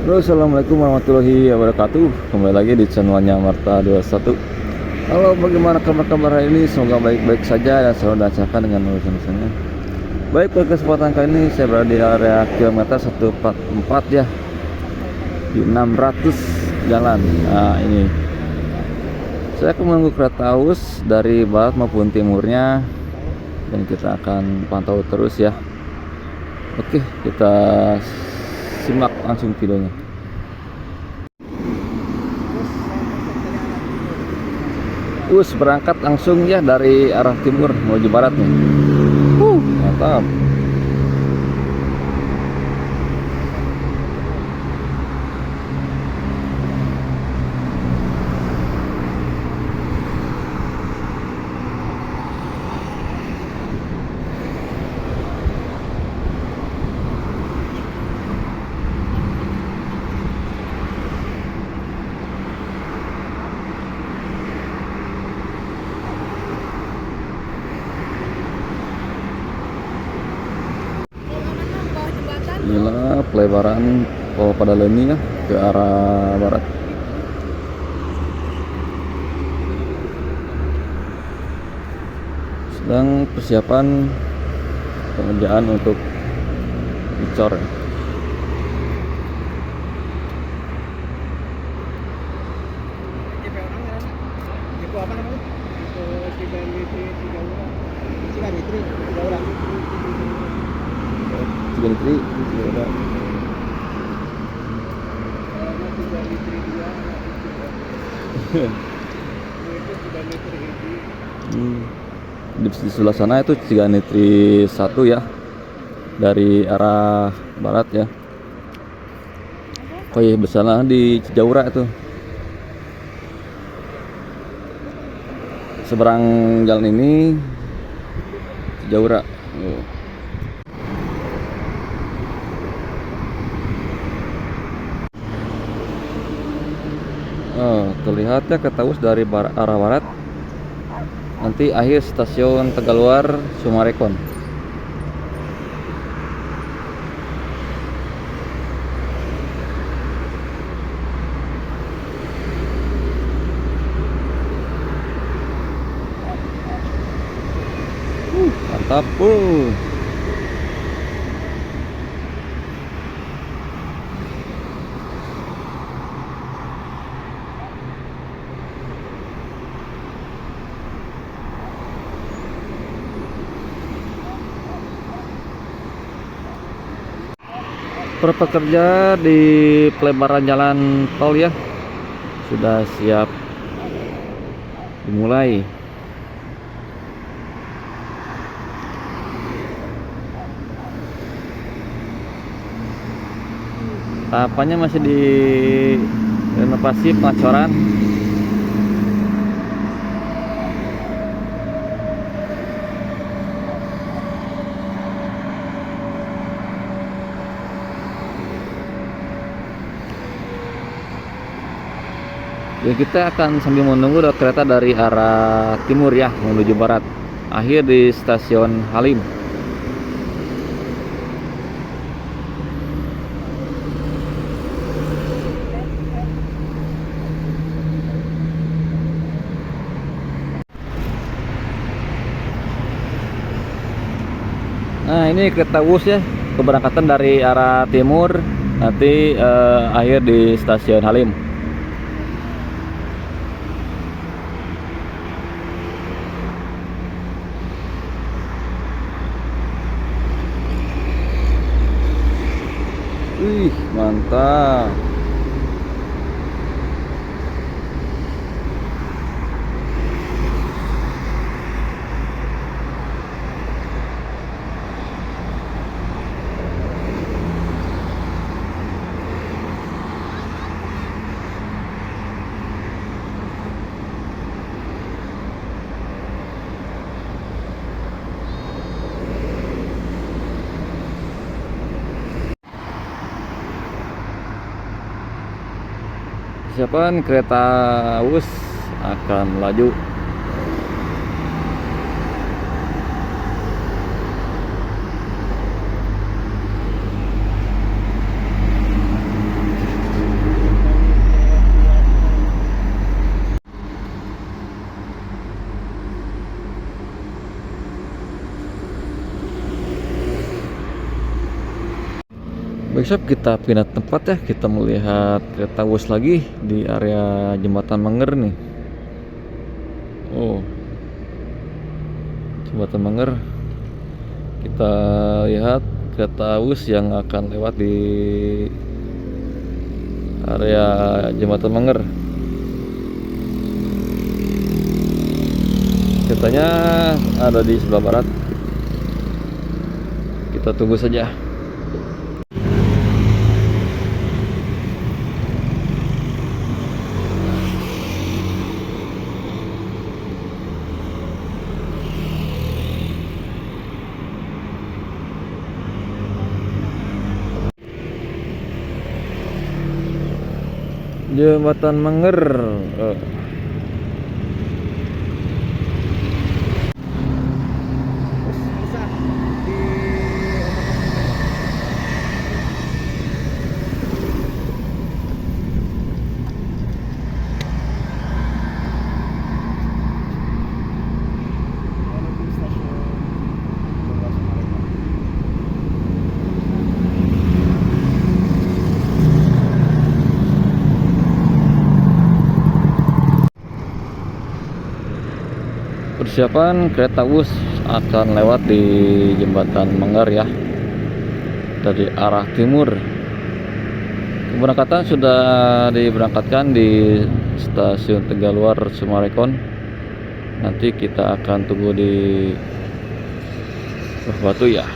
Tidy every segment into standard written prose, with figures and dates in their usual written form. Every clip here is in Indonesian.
Halo, assalamualaikum warahmatullahi wabarakatuh. Kembali lagi di channelnya Marta 21. Halo, bagaimana kabar-kabar hari ini? Semoga baik-baik saja dan selalu dilancarkan dengan urusan-urusannya. Baik, pada kesempatan kali ini saya berada di area kilometer 144 ya, di 600 jalan. Nah, ini saya akan menunggu kereta Awus dari barat maupun timurnya, dan kita akan pantau terus ya. Oke, kita simak langsung videonya. Berangkat langsung ya dari arah timur menuju barat nih. Mantap. Inilah pelebaran Tol Padalarang ya ke arah barat. Sedang persiapan pengerjaan untuk dicor ya. Tiga litri udah. Di sebelah sana itu 3 litri 1 ya, dari arah barat ya. Oh iya, bersana di Cijaura itu, seberang jalan ini Cijaura. Terlihat ya kereta Awus dari arah barat. Nanti akhir stasiun Tegaluar Sumarekon. Mantap. Para pekerja di pelebaran jalan tol ya sudah siap dimulai. Tahapannya masih di renovasi pengacoran. Ya, kita akan sambil menunggu kereta dari arah timur ya menuju barat, akhir di stasiun Halim. Nah, ini kereta Awus ya, keberangkatan dari arah timur, nanti akhir di stasiun Halim. Mantap. Persiapan kereta Awus akan melaju. Besok kita pindah tempat ya, kita melihat kereta Wus lagi di area Jembatan Manger nih. Oh, Jembatan Manger. Kita lihat kereta Wus yang akan lewat di area Jembatan Manger. Keretanya ada di sebelah barat. Kita tunggu saja. Jembatan Manger. Persiapan kereta Wus akan lewat di Jembatan Manger ya, dari arah timur. Keberangkatan sudah diberangkatkan di stasiun Tegaluar Summarecon. Nanti kita akan tunggu di Batu ya.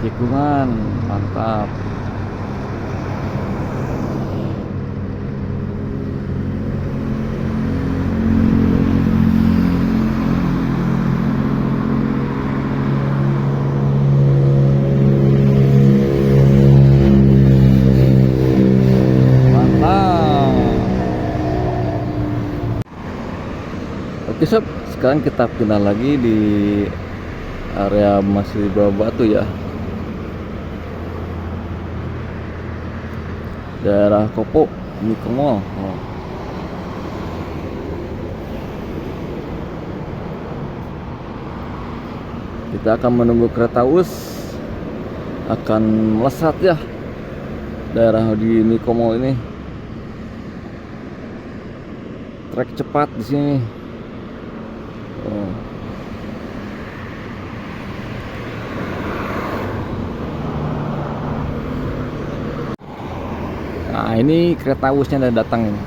Tikungan mantap. Oke sob, sekarang kita pindah lagi di area masih Batu ya, daerah Kopo Mikomo. Kita akan menunggu kereta Wus akan melesat ya, daerah di Mikomo ini. Trek cepat di sini. Nah, ini kereta Wusnya udah datang ini.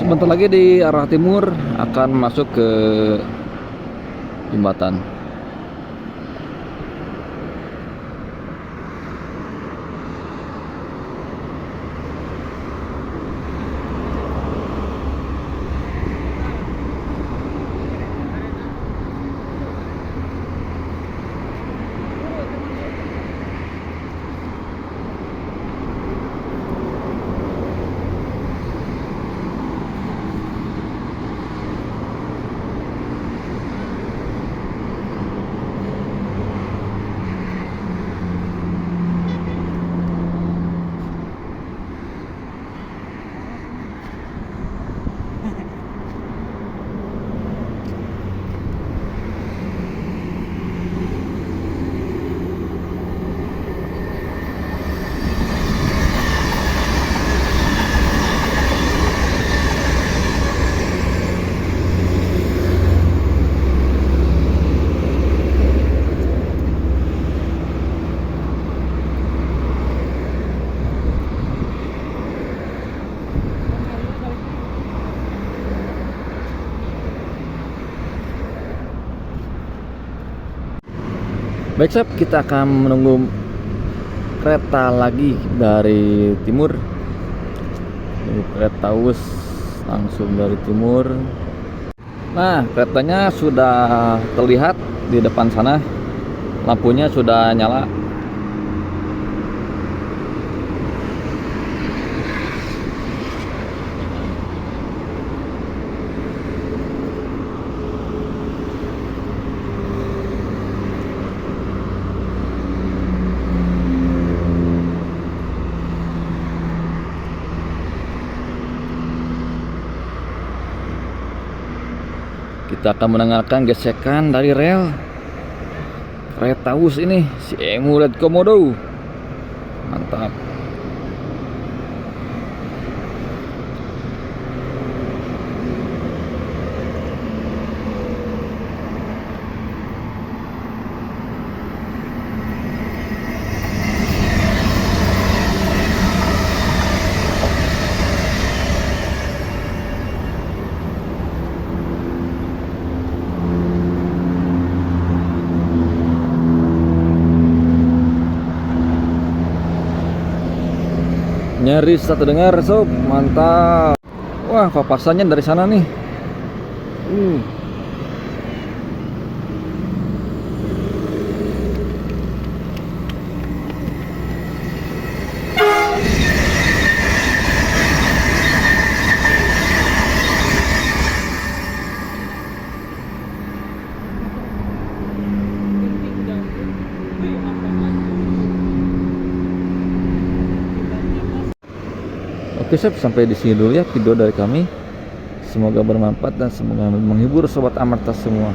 Sebentar lagi di arah timur akan masuk ke jembatan. Baik sob, kita akan menunggu kereta lagi dari timur. Ini kereta Wus langsung dari timur. Nah, keretanya sudah terlihat di depan sana. Lampunya sudah nyala. Kita akan mendengarkan gesekan dari rel kereta Wus ini, si Emulet Komodo. Mantap. Nyaris tak terdengar sob, mantap. Wah, papasannya dari sana nih. Uh. Oke sob, sampai di sini dulu ya video dari kami. Semoga bermanfaat dan semoga menghibur sobat Amarta semua.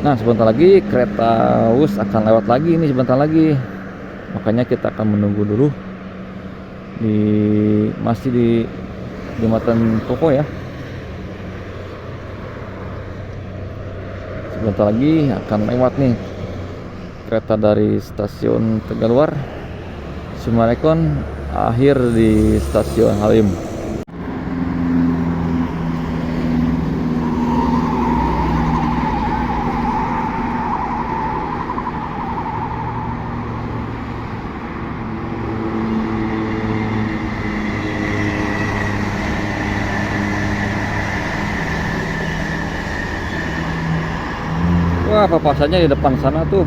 Nah, sebentar lagi kereta Wus akan lewat lagi ini sebentar lagi. Makanya kita akan menunggu dulu masih di jembatan Koko ya. Sebentar lagi akan lewat nih kereta dari stasiun Tegaluar Sumarekon, akhir di stasiun Halim. Wah, papasannya di depan sana tuh.